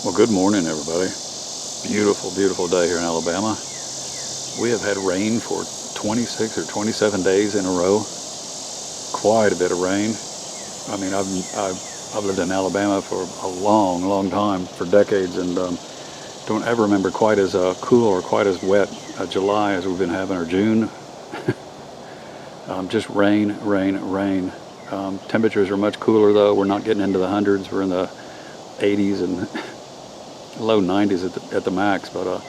Well, good morning, everybody. Beautiful, beautiful day here in Alabama. We have had rain for 26 or 27 days in a row. Quite a bit of rain. I mean, I've lived in Alabama for a long, long time, for decades, and don't ever remember quite as cool or quite as wet a July as we've been having, or June. Just rain, rain, rain. Temperatures are much cooler though. We're not getting into the hundreds. We're in the 80s and low 90s at the max, but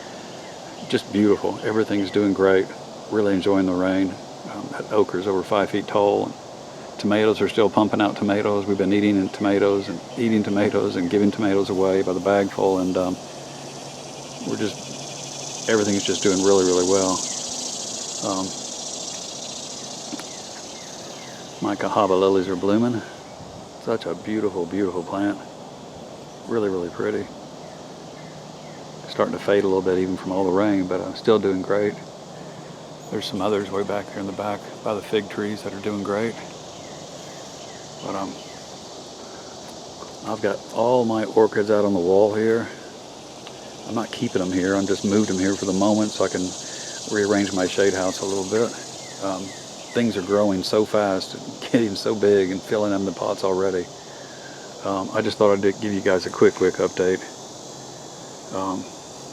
just beautiful. Everything's doing great. Really enjoying the rain. That ocre's over 5 feet tall. Tomatoes are still pumping out tomatoes. We've been eating tomatoes and giving tomatoes away by the bagful, and everything's just doing really, really well. My cahaba lilies are blooming. Such a beautiful, beautiful plant. Really, really pretty. Starting to fade a little bit even from all the rain, but still doing great. There's some others way back there in the back by the fig trees that are doing great. But I've got all my orchids out on the wall here. I'm not keeping them here. I just moved them here for the moment so I can rearrange my shade house a little bit. Things are growing so fast, getting so big, and filling them in the pots already. I just thought I'd give you guys a quick update.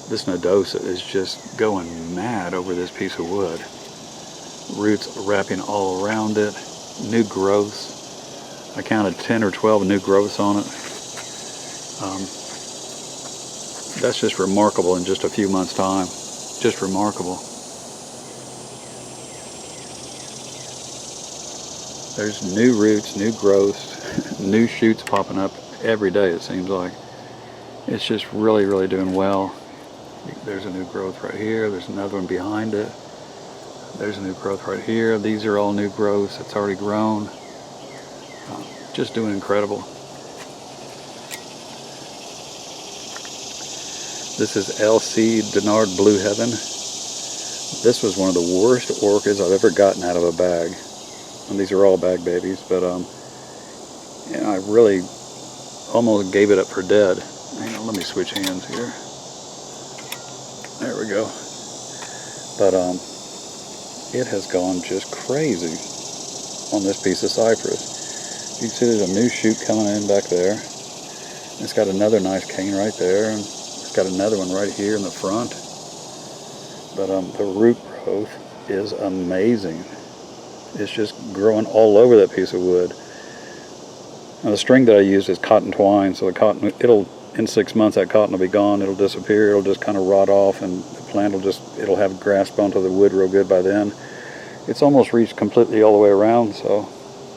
This nodosa is just going mad over this piece of wood. Roots wrapping all around it. New growths. I counted 10 or 12 new growths on it. That's just remarkable in just a few months' time. Just remarkable. There's new roots, new growths, new shoots popping up every day, it seems like. It's just really, really doing well. There's a new growth right here. There's another one behind it. There's a new growth right here. These are all new growths. It's already grown. Just doing incredible. This is LC Denard Blue Heaven. This was one of the worst orchids I've ever gotten out of a bag. And these are all bag babies, but I really almost gave it up for dead. Hang on, let me switch hands here. There we go. But it has gone just crazy on this piece of cypress. You can see there's a new shoot coming in back there. It's got another nice cane right there, and it's got another one right here in the front. But the root growth is amazing. It's just growing all over that piece of wood. Now the string that I used is cotton twine, so the cotton, in 6 months that cotton will be gone, it'll disappear, it'll just kind of rot off, and the plant it'll have grasp onto the wood real good by then. It's almost reached completely all the way around, so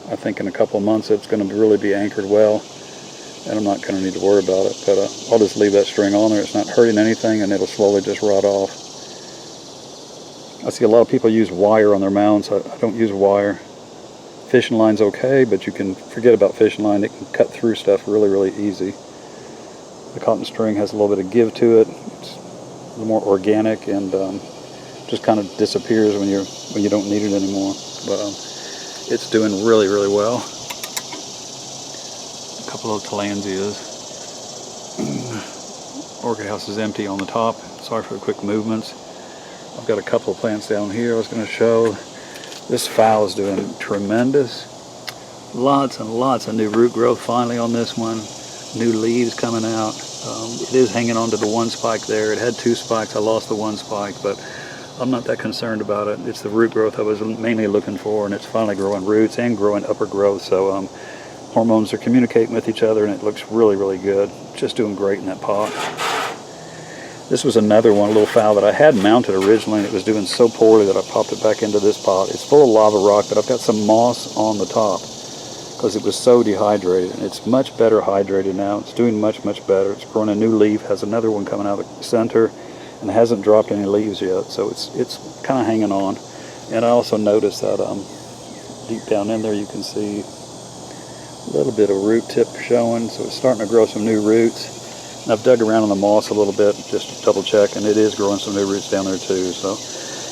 I think in a couple of months it's going to really be anchored well, and I'm not going to need to worry about it, but I'll just leave that string on there. It's not hurting anything, and it'll slowly just rot off. I see a lot of people use wire on their mounds. I don't use wire. Fishing line's okay, but you can forget about fishing line. It can cut through stuff really, really easy. The cotton string has a little bit of give to it. It's a little more organic, and just kind of disappears when you don't need it anymore. But it's doing really, really well. A couple of tillandsias. Orchid house is empty on the top. Sorry for the quick movements. I've got a couple of plants down here I was going to show. This phal is doing tremendous. Lots and lots of new root growth finally on this one. New leaves coming out. It is hanging on to the one spike there. It had 2 spikes. I lost the 1 spike, but I'm not that concerned about it. It's the root growth I was mainly looking for, and it's finally growing roots and growing upper growth. So hormones are communicating with each other, and it looks really, really good. Just doing great in that pot. This was another one, a little phal that I had mounted originally, and it was doing so poorly that I popped it back into this pot. It's full of lava rock, but I've got some moss on the top because it was so dehydrated. And it's much better hydrated now. It's doing much, much better. It's growing a new leaf, has another one coming out of the center, and hasn't dropped any leaves yet. So it's kind of hanging on. And I also noticed that deep down in there you can see a little bit of root tip showing, so it's starting to grow some new roots. And I've dug around in the moss a little bit just to double check, and it is growing some new roots down there too. So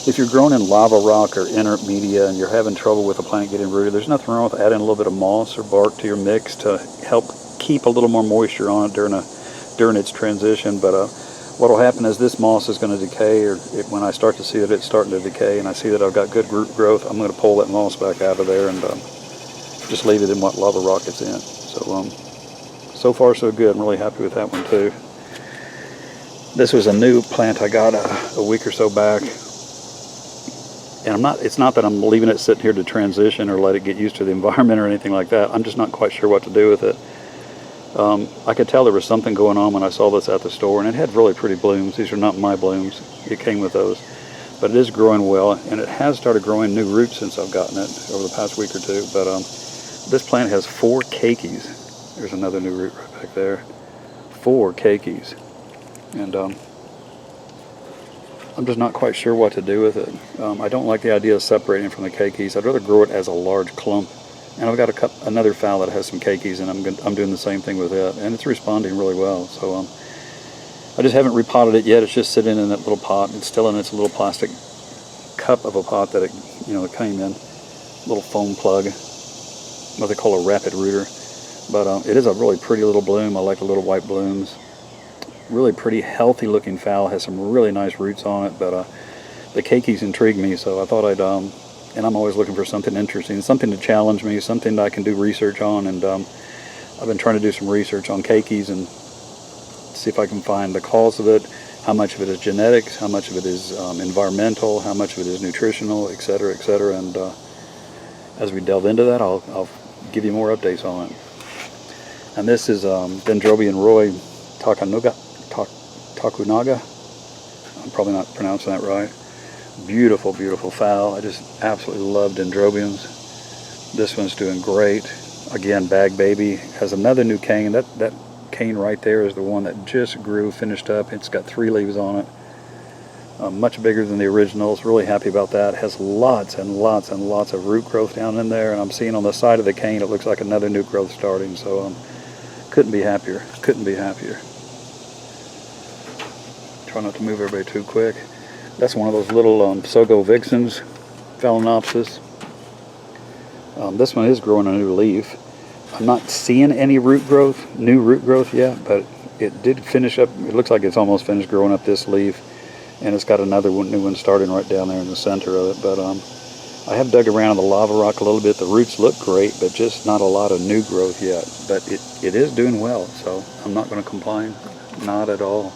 if you're growing in lava rock or inert media and you're having trouble with a plant getting rooted, there's nothing wrong with adding a little bit of moss or bark to your mix to help keep a little more moisture on it during a during its transition, but what will happen is this moss is going to decay, or when I start to see that it's starting to decay and I see that I've got good root growth, I'm going to pull that moss back out of there and just leave it in what lava rock it's in. So so far so good. I'm really happy with that one too. This was a new plant I got a week or so back, and it's not that I'm leaving it sitting here to transition or let it get used to the environment or anything like that. I'm just not quite sure what to do with it. I could tell there was something going on when I saw this at the store, and it had really pretty blooms. These are not my blooms. It came with those. But it is growing well, and it has started growing new roots since I've gotten it over the past week or two. But this plant has 4 keikis. There's another new root right back there. 4 keikis. And I'm just not quite sure what to do with it. I don't like the idea of separating from the keikis. I'd rather grow it as a large clump. And I've got another phal that has some keikis, and I'm doing the same thing with it, and it's responding really well. So I just haven't repotted it yet. It's just sitting in that little pot. It's still in its little plastic cup of a pot that it came in, little foam plug, what they call a rapid rooter. But it is a really pretty little bloom. I like the little white blooms. Really pretty, healthy looking phal. Has some really nice roots on it. But the keikis intrigued me, so I thought I'd and I'm always looking for something interesting, something to challenge me, something that I can do research on. And I've been trying to do some research on keikis and see if I can find the cause of it, how much of it is genetics, how much of it is environmental, how much of it is nutritional, etc., etc. And as we delve into that, I'll give you more updates on it. And this is Dendrobium Roy Takunaga. I'm probably not pronouncing that right. Beautiful, beautiful phal. I just absolutely love dendrobiums. This one's doing great. Again, bag baby. Has another new cane. That cane right there is the one that just grew, finished up. It's got 3 leaves on it. Much bigger than the originals. Really happy about that. Has lots and lots and lots of root growth down in there. And I'm seeing on the side of the cane, it looks like another new growth starting. So couldn't be happier. Couldn't be happier. Try not to move everybody too quick. That's one of those little Sogo vixens, Phalaenopsis. This one is growing a new leaf. I'm not seeing any new root growth yet, but it did finish up. It looks like it's almost finished growing up this leaf, and it's got another new one starting right down there in the center of it. But I have dug around in the lava rock a little bit. The roots look great, but just not a lot of new growth yet. But it is doing well, so I'm not going to complain, not at all.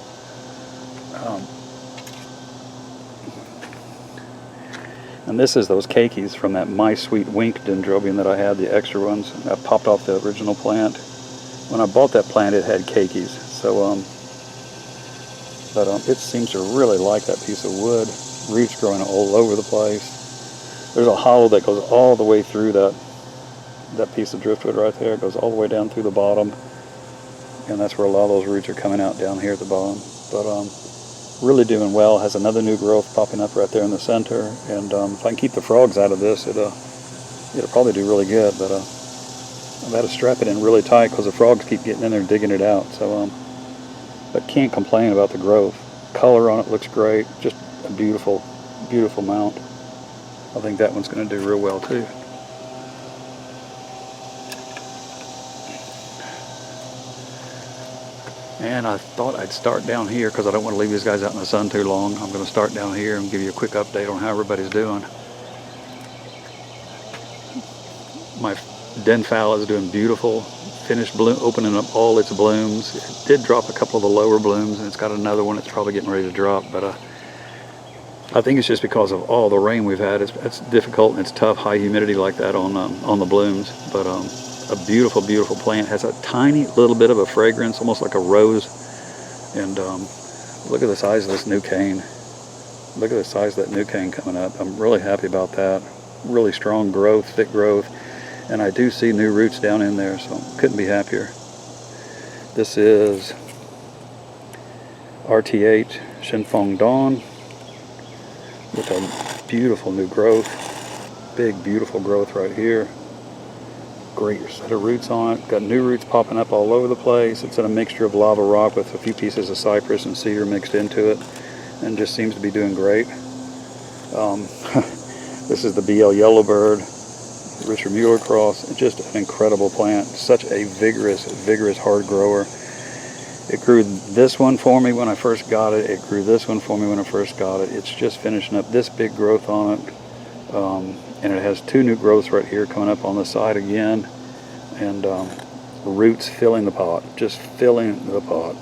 And this is those keikis from that My Sweet Wink dendrobium that I had, the extra ones. I popped off the original plant. When I bought that plant, it had keikis. So, it seems to really like that piece of wood. Roots growing all over the place. There's a hollow that goes all the way through that piece of driftwood right there. It goes all the way down through the bottom. And that's where a lot of those roots are coming out down here at the bottom. But, really doing well. Has another new growth popping up right there in the center, and if I can keep the frogs out of this, it'll probably do really good. But I've had to strap it in really tight because the frogs keep getting in there and digging it out. So but can't complain about the growth. Color on it looks great. Just a beautiful, beautiful mount. I think that one's going to do real well too. And I thought I'd start down here because I don't want to leave these guys out in the sun too long. I'm going to start down here and give you a quick update on how everybody's doing. My den phal is doing beautiful. Finished opening up all its blooms. It did drop a couple of the lower blooms, and it's got another one that's probably getting ready to drop. But I think it's just because of all the rain we've had. It's difficult and it's tough, high humidity like that on the blooms. But a beautiful, beautiful plant. Has a tiny little bit of a fragrance, almost like a rose. And look at the size of this new cane. Look at the size of that new cane coming up. I'm really happy about that. Really strong growth, thick growth. And I do see new roots down in there, so couldn't be happier. This is RTH Shinfeng Dawn with a beautiful new growth. Big, beautiful growth right here. Great set of roots on it. Got new roots popping up all over the place. It's in a mixture of lava rock with a few pieces of cypress and cedar mixed into it, and just seems to be doing great. This is the BL Yellowbird, Richard Mueller cross. Just an incredible plant. Such a vigorous hard grower. It grew this one for me when I first got it. It grew this one for me when I first got it. It's just finishing up this big growth on it. And it has 2 new growths right here coming up on the side again. And roots filling the pot, just filling the pot.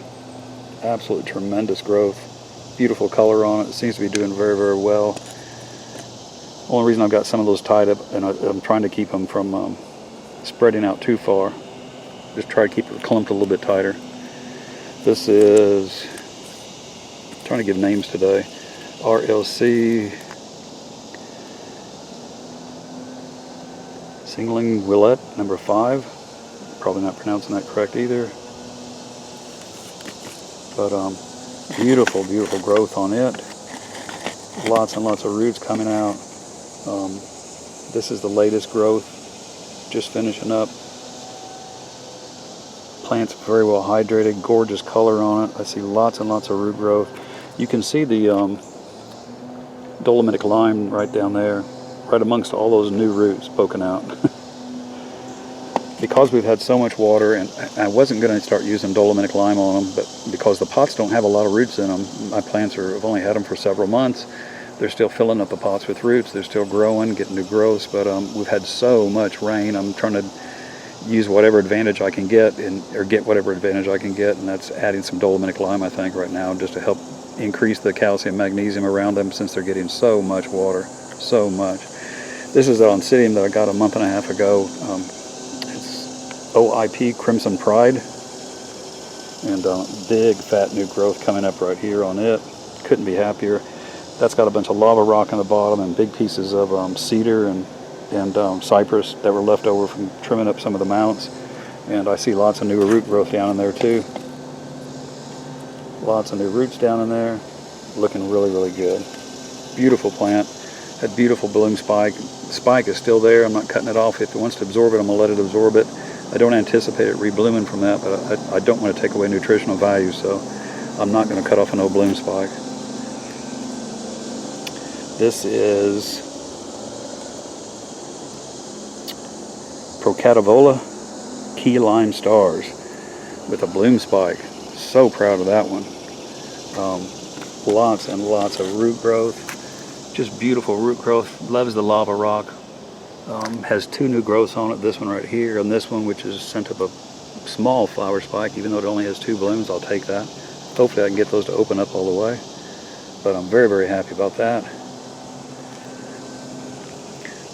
Absolutely tremendous growth. Beautiful color on it. It seems to be doing very, very well. Only reason I've got some of those tied up, and I'm trying to keep them from spreading out too far. Just try to keep it clumped a little bit tighter. This is, I'm trying to give names today, RLC Singling Willette, number 5. Probably not pronouncing that correct either. But beautiful, beautiful growth on it. Lots and lots of roots coming out. This is the latest growth, just finishing up. Plant's very well hydrated, gorgeous color on it. I see lots and lots of root growth. You can see the dolomitic lime right down there, right amongst all those new roots poking out. Because we've had so much water, and I wasn't going to start using dolomitic lime on them, but because the pots don't have a lot of roots in them, my plants have only had them for several months. They're still filling up the pots with roots. They're still growing, getting new growths, but we've had so much rain. I'm trying to use whatever advantage I can get, or get whatever advantage I can get, and that's adding some dolomitic lime, I think, right now, just to help increase the calcium, magnesium around them, since they're getting so much water, so much. This is an Oncidium that I got a month and a half ago. It's OIP Crimson Pride, and big fat new growth coming up right here on it. Couldn't be happier. That's got a bunch of lava rock on the bottom and big pieces of cedar and cypress that were left over from trimming up some of the mounts. And I see lots of new root growth down in there too. Lots of new roots down in there. Looking really, really good. Beautiful plant. Had beautiful bloom spike. The spike is still there. I'm not cutting it off. If it wants to absorb it, I'm going to let it absorb it. I don't anticipate it reblooming from that, but I don't want to take away nutritional value, so I'm not going to cut off an old bloom spike. This is Procatavola Key Lime Stars with a bloom spike. So proud of that one. Lots and lots of root growth. Just beautiful root growth. Loves the lava rock. Has 2 new growths on it. This one right here and this one, which is sent up a small flower spike. Even though it only has 2 blooms, I'll take that. Hopefully I can get those to open up all the way. But I'm very, very happy about that.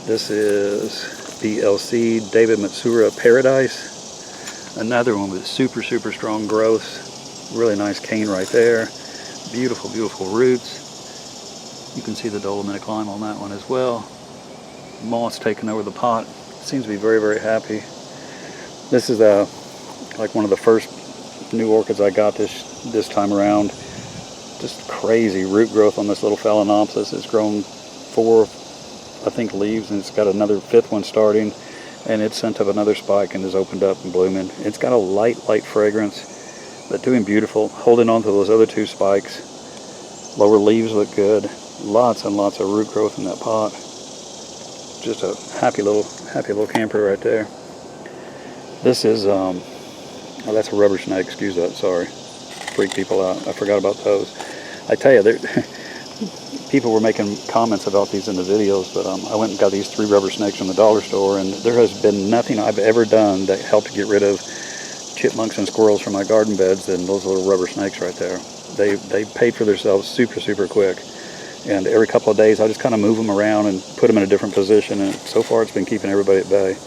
This is BLC David Matsura Paradise. Another one with super, super strong growth. Really nice cane right there. Beautiful, beautiful roots. You can see the dolomitic lime on that one as well. Moss taking over the pot. Seems to be very, very happy. This is like one of the first new orchids I got this time around. Just crazy root growth on this little Phalaenopsis. It's grown 4, I think, leaves, and it's got another 5th one starting, and it's sent up another spike and is opened up and blooming. It's got a light fragrance, but doing beautiful. Holding on to those other 2 spikes. Lower leaves look good. Lots and lots of root growth in that pot. Just a happy little camper right there. This is oh, that's a rubber snake. Excuse that. Sorry, freak people out. I forgot about those. I tell you, people were making comments about these in the videos, but I went and got these 3 rubber snakes from the dollar store, and there has been nothing I've ever done that helped to get rid of chipmunks and squirrels from my garden beds than those little rubber snakes right there. They paid for themselves super, super quick. And every couple of days I just kind of move them around and put them in a different position, and so far it's been keeping everybody at bay.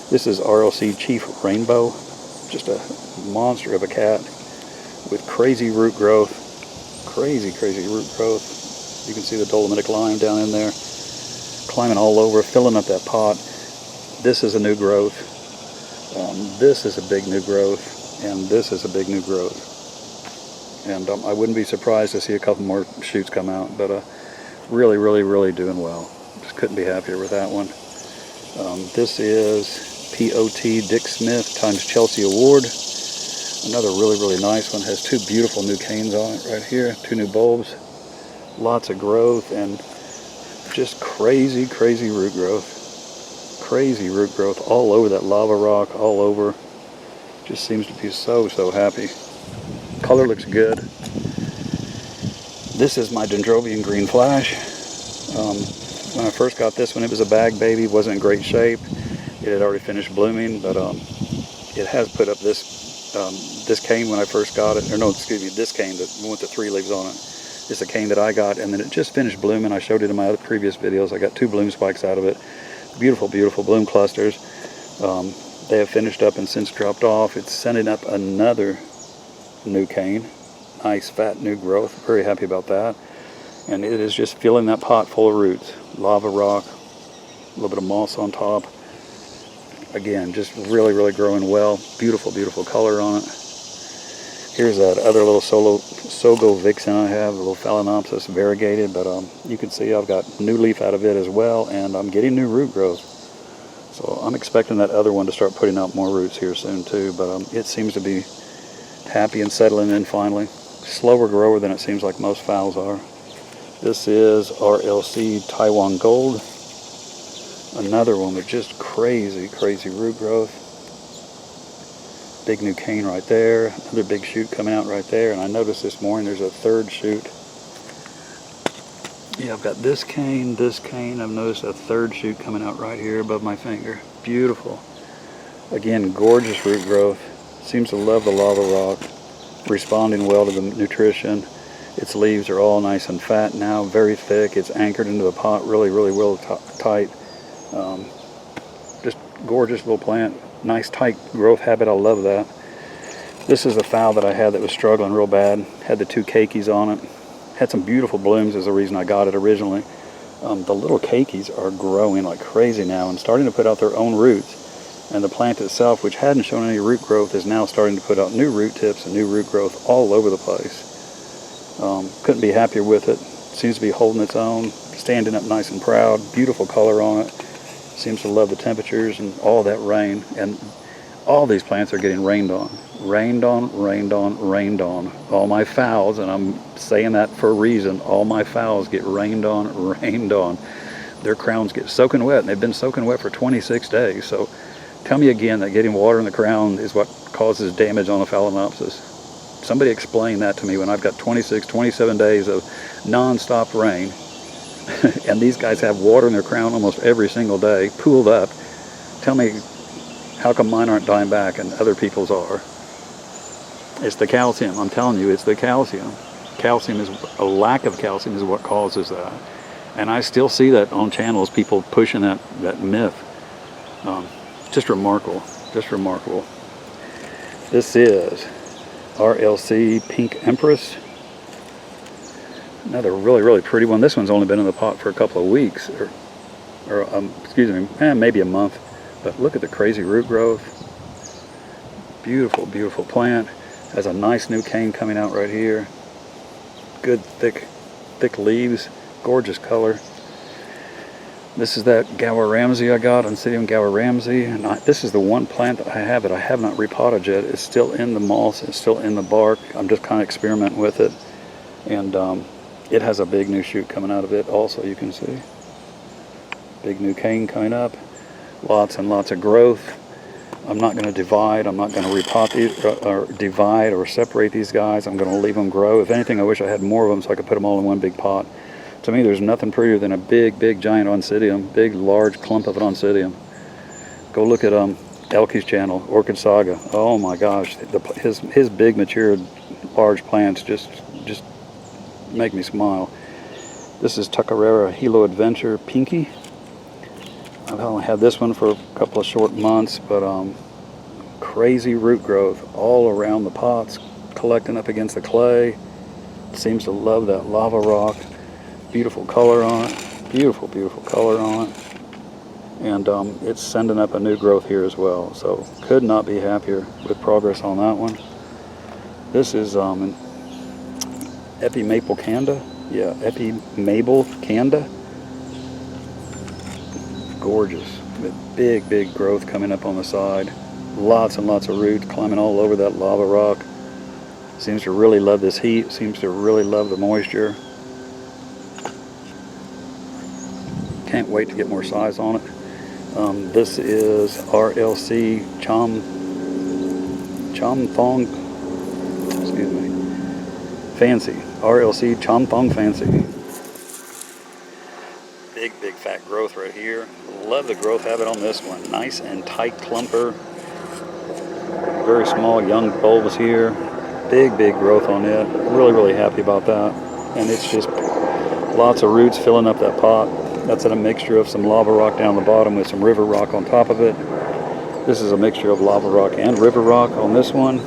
This is RLC Chief Rainbow. Just a monster of a cat with crazy root growth. Crazy, crazy root growth. You can see the dolomitic lime down in there, climbing all over, filling up that pot. This is a new growth. This is a big new growth, and this is a big new growth. And I wouldn't be surprised to see a couple more shoots come out, but really, really, really doing well. Just couldn't be happier with that one. This is POT Dick Smith times Chelsea Award. Another really, really nice one. Has 2 beautiful new canes on it right here. 2 new bulbs. Lots of growth and just crazy, crazy root growth. Crazy root growth all over that lava rock, all over. Just seems to be so, so happy. Color looks good. This is my Dendrobium Green Flash. When I first got this one, it was a bag baby, wasn't in great shape. It had already finished blooming, but it has put up this cane when I first got it. Or no, excuse me, this cane that went to 3 leaves on it. It's a cane that I got, and then it just finished blooming. I showed it in my other previous videos. I got 2 bloom spikes out of it. Beautiful, beautiful bloom clusters. They have finished up and since dropped off. It's sending up another new cane. Nice, fat, new growth. Very happy about that. And it is just filling that pot full of roots. Lava rock, a little bit of moss on top. Again, just really, really growing well. Beautiful, beautiful color on it. Here's that other little Sogo Vixen I have, a little Phalaenopsis variegated, but you can see I've got new leaf out of it as well, and I'm getting new root growth. So I'm expecting that other one to start putting out more roots here soon too, but it seems to be happy and settling in finally. Slower grower than it seems like most phals are. This is RLC Taiwan Gold. Another one with just crazy, crazy root growth. Big new cane right there. Another big shoot coming out right there. And I noticed this morning there's a 3rd shoot. Yeah, I've got this cane. I've noticed a 3rd shoot coming out right here above my finger. Beautiful. Again, gorgeous root growth. Seems to love the lava rock. Responding well to the nutrition. Its leaves are all nice and fat now, very thick. It's anchored into the pot really, really well tight. Just gorgeous little plant. Nice tight growth habit. I love that. This is a phal that I had that was struggling real bad. Had the 2 keikis on it. Had some beautiful blooms is the reason I got it originally. The little keikis are growing like crazy now and starting to put out their own roots. And the plant itself, which hadn't shown any root growth, is now starting to put out new root tips and new root growth all over the place. Couldn't be happier with it. Seems to be holding its own, standing up nice and proud. Beautiful color on it. Seems to love the temperatures and all that rain. And all these plants are getting rained on. Rained on, rained on, rained on. All my phals, and I'm saying that for a reason, all my phals get rained on, rained on. Their crowns get soaking wet, and they've been soaking wet for 26 days. So tell me again that getting water in the crown is what causes damage on a Phalaenopsis. Somebody explain that to me when I've got 26, 27 days of non-stop rain. And these guys have water in their crown almost every single day, pooled up. Tell me, how come mine aren't dying back and other people's are? It's the calcium. I'm telling you, it's the calcium. A lack of calcium is what causes that. And I still see that on channels, people pushing that myth. Just remarkable, just remarkable. This is RLC Pink Empress. Another really, really pretty one. This one's only been in the pot for a couple of weeks, excuse me, maybe a month. But look at the crazy root growth. Beautiful, beautiful plant. Has a nice new cane coming out right here. Good, thick leaves. Gorgeous color. This is that Gower Ramsey I got, Oncidium Gower Ramsey. And this is the one plant that I have that I have not repotted yet. It's still in the moss. It's still in the bark. I'm just kind of experimenting with it. And it has a big new shoot coming out of it also, you can see. Big new cane coming up. Lots and lots of growth. I'm not going to divide. I'm not going to repot these, or divide or separate these guys. I'm going to leave them grow. If anything, I wish I had more of them so I could put them all in one big pot. To me, there's nothing prettier than a big, big, giant Oncidium. Big, large clump of an Oncidium. Go look at Elke's channel, Orchid Saga. Oh my gosh, his big, matured, large plants just make me smile. This is Tuckerera Hilo Adventure Pinky. I've only had this one for a couple of short months, but crazy root growth all around the pots, collecting up against the clay. Seems to love that lava rock. Beautiful color on it. Beautiful, beautiful color on it. And it's sending up a new growth here as well. So could not be happier with progress on that one. This is an Epi Maple Canda. Yeah, Epi Maple Canda. Gorgeous, with big, big growth coming up on the side. Lots and lots of roots climbing all over that lava rock. Seems to really love this heat. Seems to really love the moisture. Can't wait to get more size on it. This is RLC Chom Thong. Excuse me. Fancy, RLC Champong Fancy. Big fat growth right here. Love the growth habit on this one. Nice and tight clumper. Very small young bulbs here. Big growth on it. Really happy about that. And it's just lots of roots filling up that pot. That's in a mixture of some lava rock down the bottom with some river rock on top of it. This is a mixture of lava rock and river rock on this one.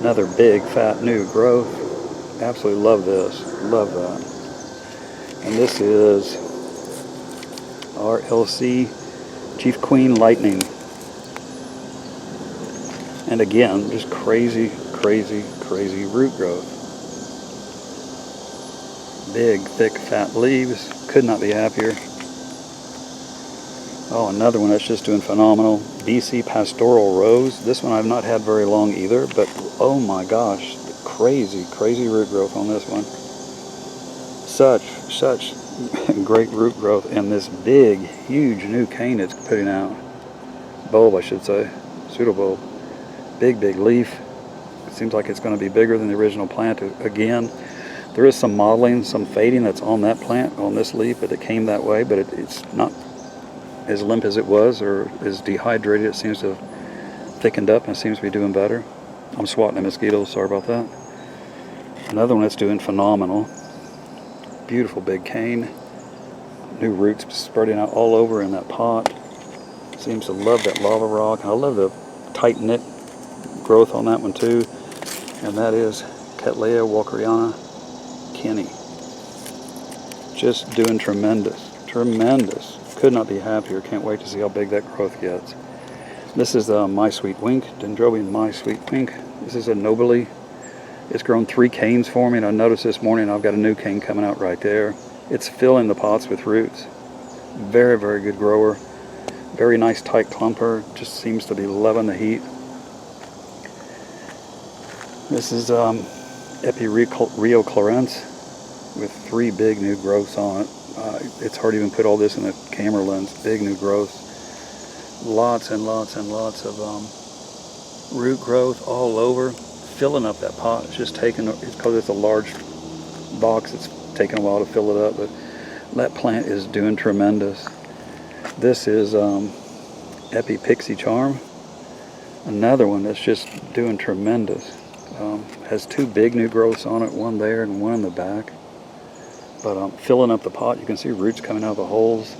Another big fat new growth. Absolutely love this. Love that. And this is RLC Chief Queen Lightning. And again, just crazy root growth. Big, thick, fat leaves. Could not be happier. Oh, another one that's just doing phenomenal. BC Pastoral Rose. This one I've not had very long either, but oh my gosh, crazy root growth on this one. Such great root growth, and this big, huge new cane it's putting out. Bulb, I should say. Pseudobulb. Big leaf. It seems like it's going to be bigger than the original plant again. There is some mottling, some fading that's on that plant, on this leaf, but it came that way, but it's not as limp as it was, or as dehydrated. It seems to have thickened up and it seems to be doing better. I'm swatting a mosquito, sorry about that. Another one that's doing phenomenal. Beautiful big cane. New roots spreading out all over in that pot. Seems to love that lava rock. I love the tight knit growth on that one too. And that is Cattleya walkeriana Kenny. Just doing tremendous. Could not be happier. Can't wait to see how big that growth gets. This is My Sweet Wink, Dendrobium My Sweet Wink. This is a nobly. It's grown 3 canes for me, and I noticed this morning I've got a new cane coming out right there. It's filling the pots with roots. Very good grower. Very nice tight clumper. Just seems to be loving the heat. This is Rio Clarence with 3 big new growths on it. It's hard to even put all this in the camera lens. Big new growths. Lots and lots of root growth all over. Filling up that pot. It's just taking, it's because it's a large box, it's taken a while to fill it up, but that plant is doing tremendous. This is Epi Pixie Charm. Another one that's just doing tremendous. Has 2 big new growths on it, one there and one in the back. But filling up the pot, you can see roots coming out of the holes.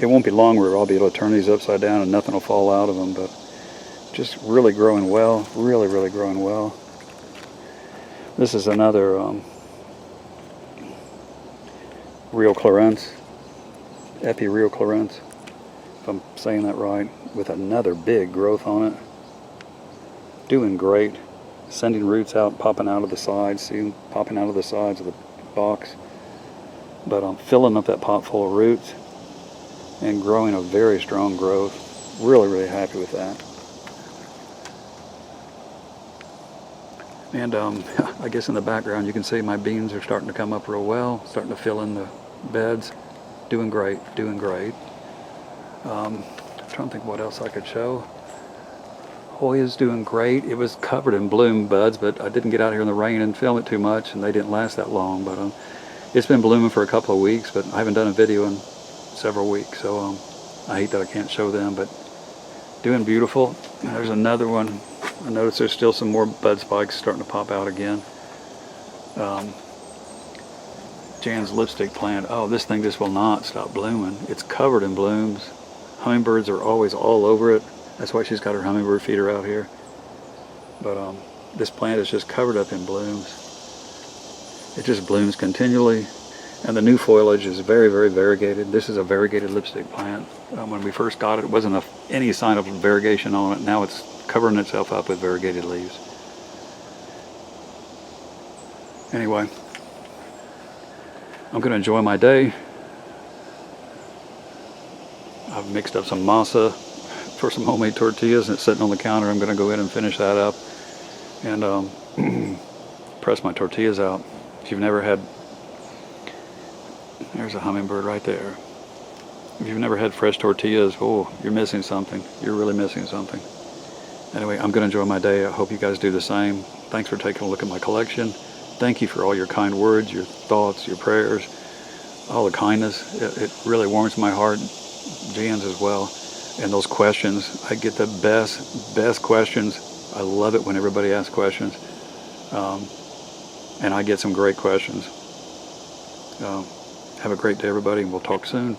It won't be long where I'll be able to turn these upside down and nothing will fall out of them, but just really growing well, really growing well. This is another Rio Clarence, Epi Rio Clarence, if I'm saying that right, with another big growth on it. Doing great. Sending roots out, popping out of the sides, see them popping out of the sides of the box. But I'm filling up that pot full of roots and growing a very strong growth. Really happy with that. And I guess in the background you can see my beans are starting to come up real well, starting to fill in the beds. Doing great. I'm trying to think what else I could show. Hoya's doing great. It was covered in bloom buds, but I didn't get out here in the rain and film it too much, and they didn't last that long. But it's been blooming for a couple of weeks, but I haven't done a video in several weeks, so I hate that I can't show them, but doing beautiful. There's another one. I noticed there's still some more bud spikes starting to pop out again. Jan's lipstick plant. Oh, this thing just will not stop blooming. It's covered in blooms. Hummingbirds are always all over it. That's why she's got her hummingbird feeder out here. But this plant is just covered up in blooms. It just blooms continually. And the new foliage is very variegated. This is a variegated lipstick plant. When we first got it, it wasn't any sign of variegation on it. Now it's covering itself up with variegated leaves. Anyway, I'm going to enjoy my day. I've mixed up some masa for some homemade tortillas, and it's sitting on the counter. I'm going to go in and finish that up and press my tortillas out. If you've never had, there's a hummingbird right there. If you've never had fresh tortillas, oh, you're missing something. You're really missing something. Anyway, I'm going to enjoy my day. I hope you guys do the same. Thanks for taking a look at my collection. Thank you for all your kind words, your thoughts, your prayers, all the kindness. It really warms my heart. Jan's as well. And those questions, I get the best questions. I love it when everybody asks questions. And I get some great questions. Have a great day, everybody, and we'll talk soon.